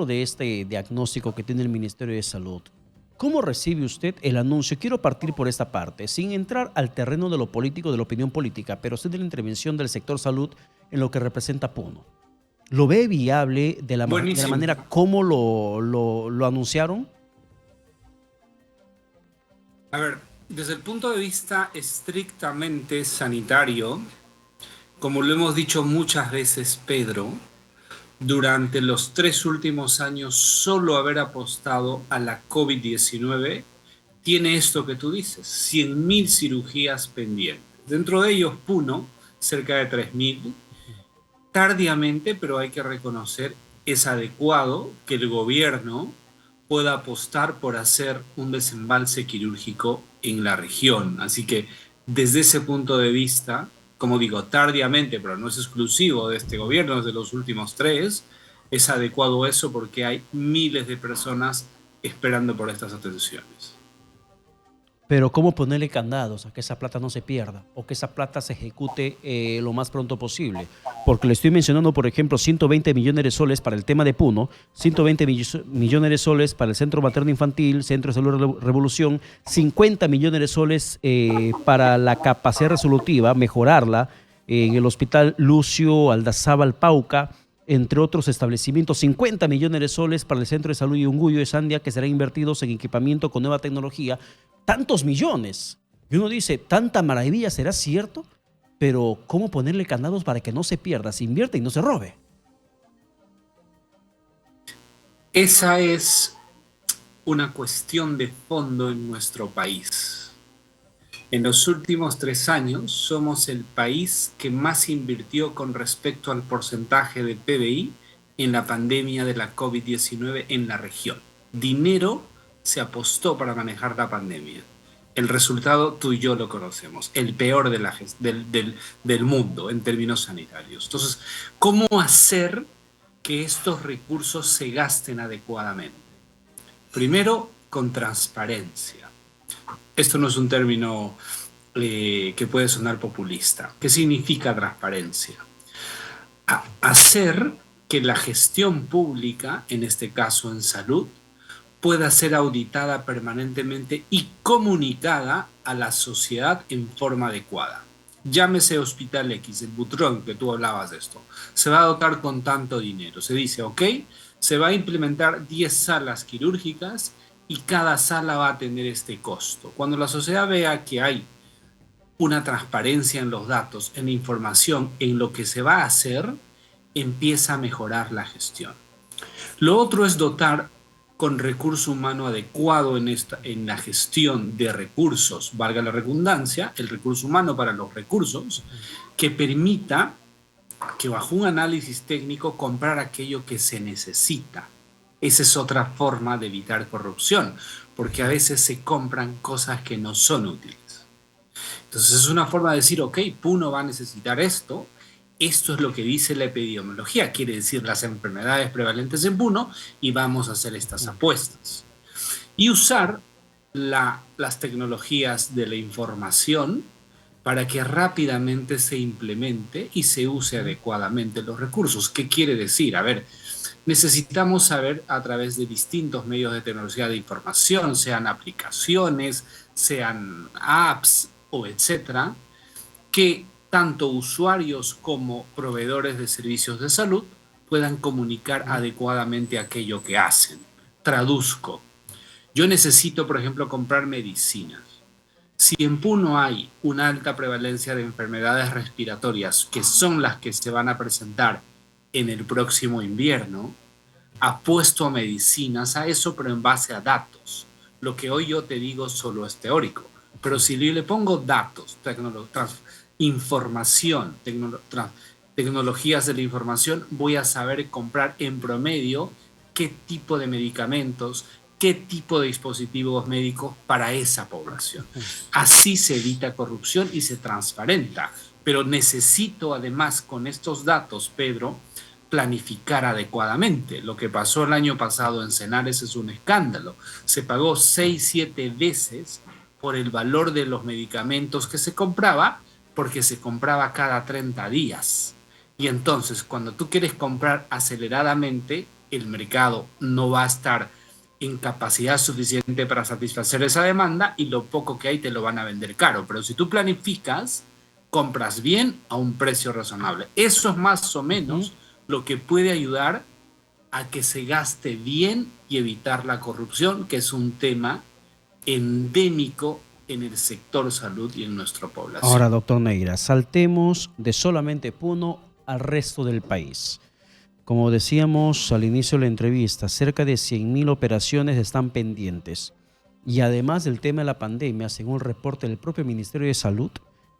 De este diagnóstico que tiene el Ministerio de Salud, ¿cómo recibe usted el anuncio? Quiero partir por esta parte, sin entrar al terreno de lo político, de la opinión política, pero sí de la intervención del sector salud en lo que representa Puno. ¿Lo ve viable de la Buenísimo. manera como lo anunciaron? A ver, desde el punto de vista estrictamente sanitario, como lo hemos dicho muchas veces, Pedro, durante los 3 últimos años solo haber apostado a la COVID-19 tiene esto que tú dices, 100.000 cirugías pendientes. Dentro de ellos, Puno, cerca de 3.000. Tardíamente, pero hay que reconocer, es adecuado que el gobierno pueda apostar por hacer un desembalse quirúrgico en la región. Así que desde ese punto de vista, como digo, tardíamente, pero no es exclusivo de este gobierno, es de los últimos 3, es adecuado eso porque hay miles de personas esperando por estas atenciones. Pero ¿cómo ponerle candados a que esa plata no se pierda o que esa plata se ejecute lo más pronto posible? Porque le estoy mencionando, por ejemplo, 120 millones de soles para el tema de Puno, 120 millones de soles para el Centro Materno Infantil, Centro de Salud Revolución, 50 millones de soles para la capacidad resolutiva, mejorarla en el Hospital Lucio Aldazábal Pauca, entre otros establecimientos, 50 millones de soles para el Centro de Salud Yunguyo de Sandia, que serán invertidos en equipamiento con nueva tecnología. Tantos millones. Y uno dice, tanta maravilla, ¿será cierto? Pero ¿cómo ponerle candados para que no se pierda, se invierta y no se robe? Esa es una cuestión de fondo en nuestro país. En los últimos 3 años somos el país que más invirtió con respecto al porcentaje de PBI en la pandemia de la COVID-19 en la región. Dinero se apostó para manejar la pandemia. El resultado tú y yo lo conocemos, el peor del mundo en términos sanitarios. Entonces, ¿cómo hacer que estos recursos se gasten adecuadamente? Primero, con transparencia. Esto no es un término que puede sonar populista. ¿Qué significa transparencia? Hacer que la gestión pública, en este caso en salud, pueda ser auditada permanentemente y comunicada a la sociedad en forma adecuada. Llámese Hospital X, el Butrón, que tú hablabas de esto, se va a dotar con tanto dinero. Se dice, ok, se va a implementar 10 salas quirúrgicas y cada sala va a tener este costo. Cuando la sociedad vea que hay una transparencia en los datos, en la información, en lo que se va a hacer, empieza a mejorar la gestión. Lo otro es dotar con recurso humano adecuado en la gestión de recursos, valga la redundancia, el recurso humano para los recursos, que permita que bajo un análisis técnico comprar aquello que se necesita. Esa es otra forma de evitar corrupción, porque a veces se compran cosas que no son útiles. Entonces es una forma de decir, ok, Puno va a necesitar esto es lo que dice la epidemiología, quiere decir las enfermedades prevalentes en Puno y vamos a hacer estas apuestas. Y usar las tecnologías de la información para que rápidamente se implemente y se use adecuadamente los recursos. ¿Qué quiere decir? A ver, necesitamos saber a través de distintos medios de tecnología de información, sean aplicaciones, sean apps o etcétera, que tanto usuarios como proveedores de servicios de salud puedan comunicar adecuadamente aquello que hacen. Traduzco. Yo necesito, por ejemplo, comprar medicinas. Si en Puno hay una alta prevalencia de enfermedades respiratorias, que son las que se van a presentar en el próximo invierno, apuesto a medicinas a eso, pero en base a datos. Lo que hoy yo te digo solo es teórico. Pero si yo le pongo datos, información, tecnologías de la información, voy a saber comprar en promedio qué tipo de medicamentos, qué tipo de dispositivos médicos para esa población. Así se evita corrupción y se transparenta. Pero necesito además con estos datos, Pedro, planificar adecuadamente. Lo que pasó el año pasado en Senares es un escándalo. Se pagó 6-7 veces por el valor de los medicamentos que se compraba, porque se compraba cada 30 días. Y entonces, cuando tú quieres comprar aceleradamente, el mercado no va a estar en capacidad suficiente para satisfacer esa demanda y lo poco que hay te lo van a vender caro. Pero si tú planificas, compras bien a un precio razonable. Eso es más o Ujú. menos lo que puede ayudar a que se gaste bien y evitar la corrupción, que es un tema endémico en el sector salud y en nuestra Ahora, población. doctor Neira, saltemos de solamente Puno al resto del país. Como decíamos al inicio de la entrevista, cerca de 100.000 operaciones están pendientes. Y además del tema de la pandemia, según el reporte del propio Ministerio de Salud,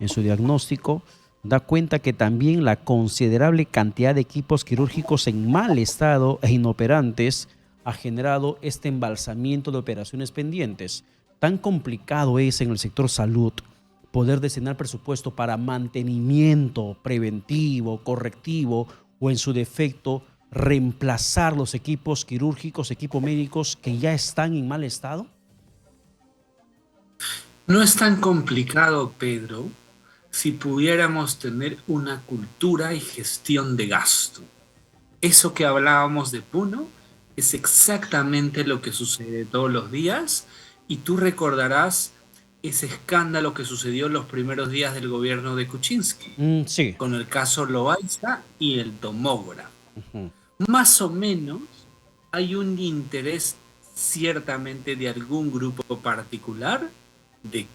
en su diagnóstico, da cuenta que también la considerable cantidad de equipos quirúrgicos en mal estado e inoperantes ha generado este embalsamiento de operaciones pendientes. Tan complicado es en el sector salud poder destinar presupuesto para mantenimiento preventivo, correctivo o en su defecto reemplazar los equipos quirúrgicos, equipos médicos que ya están en mal estado? No es tan complicado, Pedro, si pudiéramos tener una cultura y gestión de gasto. Eso que hablábamos de Puno es exactamente lo que sucede todos los días y tú recordarás ese escándalo que sucedió los primeros días del gobierno de Kuczynski, Sí. con el caso Loaiza y el tomógrafo. Ujú. Más o menos hay un interés ciertamente de algún grupo particular de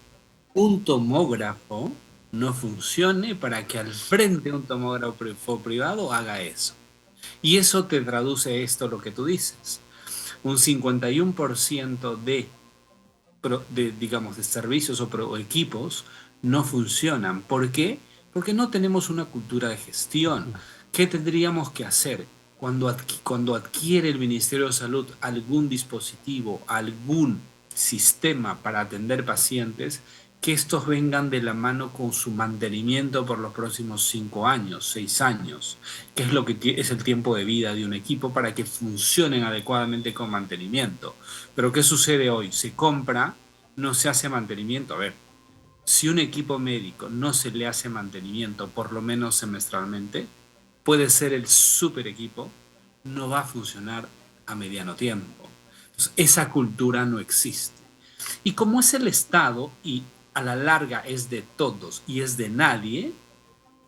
un tomógrafo no funcione para que al frente un tomógrafo privado haga eso. Y eso te traduce esto lo que tú dices. Un 51% digamos, de servicios o equipos no funcionan. ¿Por qué? Porque no tenemos una cultura de gestión. ¿Qué tendríamos que hacer? Cuando adquiere el Ministerio de Salud algún dispositivo, algún sistema para atender pacientes, que estos vengan de la mano con su mantenimiento por los próximos 5 años, 6 años, que es lo que es el tiempo de vida de un equipo para que funcionen adecuadamente con mantenimiento. Pero ¿qué sucede hoy? Se compra, no se hace mantenimiento. A ver, si un equipo médico no se le hace mantenimiento, por lo menos semestralmente, puede ser el super equipo, no va a funcionar a mediano tiempo. Entonces, esa cultura no existe. Y como es el Estado y a la larga es de todos y es de nadie,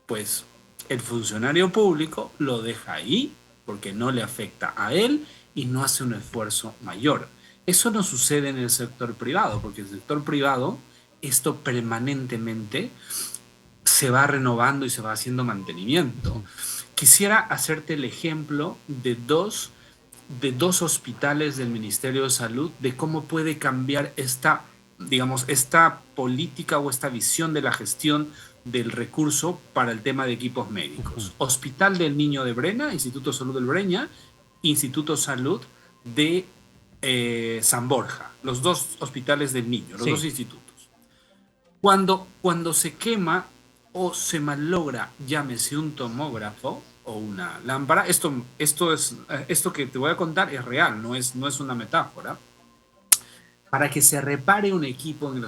pues el funcionario público lo deja ahí porque no le afecta a él y no hace un esfuerzo mayor. Eso no sucede en el sector privado, porque el sector privado, esto permanentemente se va renovando y se va haciendo mantenimiento. Quisiera hacerte el ejemplo de dos hospitales del Ministerio de Salud, de cómo puede cambiar esta, digamos, esta política o esta visión de la gestión del recurso para el tema de equipos médicos. Hospital del Niño de Brena, Instituto de Salud del Breña, Instituto de Salud de San Borja, los dos hospitales del niño, los dos Sí. institutos. Cuando se quema o se malogra, llámese un tomógrafo o una lámpara, esto que te voy a contar es real, no es una metáfora. Para que se repare un equipo en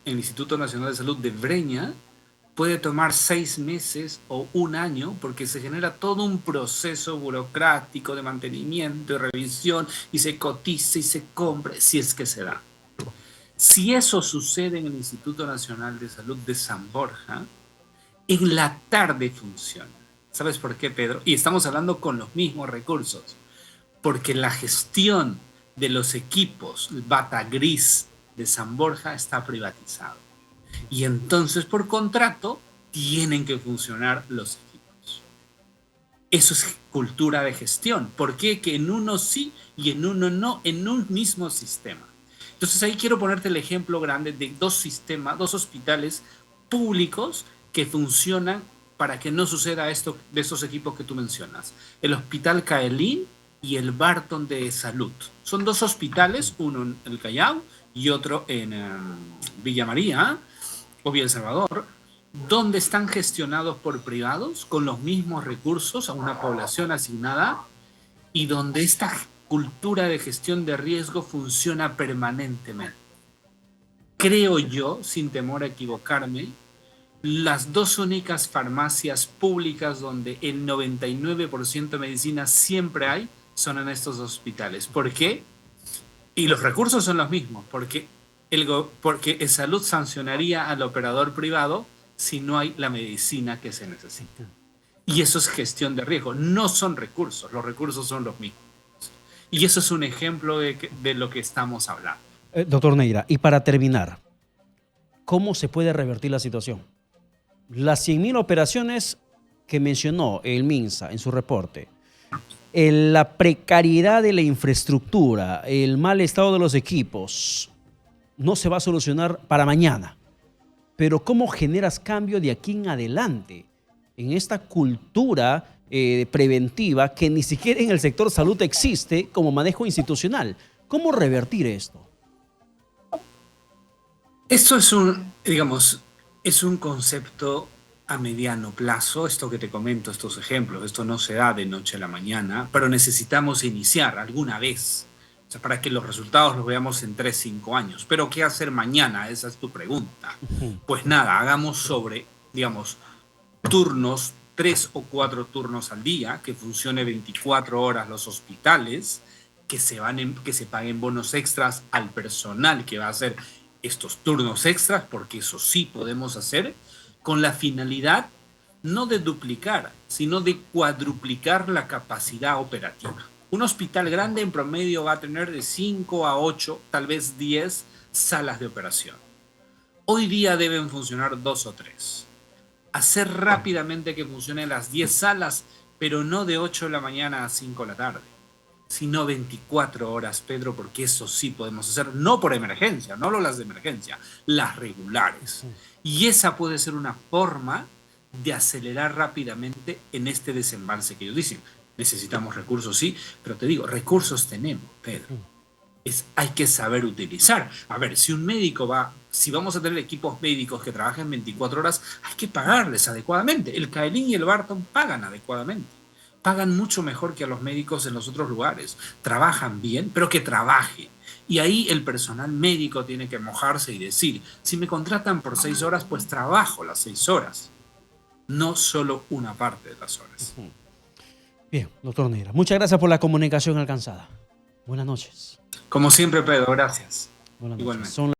el Instituto Nacional de Salud de Breña, puede tomar 6 meses o un año porque se genera todo un proceso burocrático de mantenimiento y revisión y se cotiza y se compra, si es que se da. Si eso sucede en el Instituto Nacional de Salud de San Borja, en la tarde funciona. ¿Sabes por qué, Pedro? Y estamos hablando con los mismos recursos. Porque la gestión de los equipos bata gris de San Borja está privatizado. Y entonces, por contrato, tienen que funcionar los equipos. Eso es cultura de gestión. ¿Por qué? Que en uno sí y en uno no, en un mismo sistema. Entonces ahí quiero ponerte el ejemplo grande de dos sistemas, dos hospitales públicos que funcionan para que no suceda esto de esos equipos que tú mencionas. El Hospital Caelín y el Barton de Salud. Son dos hospitales, uno en el Callao y otro en Villa María o Villa El Salvador, donde están gestionados por privados con los mismos recursos a una población asignada y donde esta cultura de gestión de riesgo funciona permanentemente. Creo yo, sin temor a equivocarme, las dos únicas farmacias públicas donde el 99% de medicina siempre hay son en estos hospitales. ¿Por qué? Y los recursos son los mismos, porque porque salud sancionaría al operador privado si no hay la medicina que se necesita. Y eso es gestión de riesgo, no son recursos, los recursos son los mismos. Y eso es un ejemplo de lo que estamos hablando. Doctor Neira, y para terminar, ¿cómo se puede revertir la situación? Las 100.000 operaciones que mencionó el MINSA en su reporte, la precariedad de la infraestructura, el mal estado de los equipos, no se va a solucionar para mañana. Pero ¿cómo generas cambio de aquí en adelante en esta cultura preventiva que ni siquiera en el sector salud existe como manejo institucional? ¿Cómo revertir esto? Esto es un concepto a mediano plazo, esto que te comento, estos ejemplos, esto no se da de noche a la mañana, pero necesitamos iniciar alguna vez, o sea, para que los resultados los veamos en 3, 5 años. Pero ¿qué hacer mañana? Esa es tu pregunta. Pues nada, hagamos turnos, 3 o 4 turnos al día, que funcione 24 horas los hospitales, que se paguen bonos extras al personal que va a hacer estos turnos extras, porque eso sí podemos hacer, con la finalidad no de duplicar, sino de cuadruplicar la capacidad operativa. Un hospital grande en promedio va a tener de 5 a 8, tal vez 10 salas de operación. Hoy día deben funcionar 2 o 3. Hacer rápidamente que funcionen las 10 salas, pero no de 8 de la mañana a 5 de la tarde, sino 24 horas, Pedro, porque eso sí podemos hacer, no por emergencia, no las de emergencia, las regulares. Y esa puede ser una forma de acelerar rápidamente en este desembalse que ellos dicen. Necesitamos recursos, sí, pero te digo, recursos tenemos, Pedro. Hay que saber utilizar. A ver, si vamos a tener equipos médicos que trabajen 24 horas, hay que pagarles adecuadamente. El Caelín y el Barton pagan adecuadamente. Pagan mucho mejor que a los médicos en los otros lugares. Trabajan bien, pero que trabajen. Y ahí el personal médico tiene que mojarse y decir, si me contratan por 6 horas, pues trabajo las 6 horas. No solo una parte de las horas. Bien, doctor Neira, muchas gracias por la comunicación alcanzada. Buenas noches. Como siempre, Pedro, gracias. Buenas noches. Igualmente. Son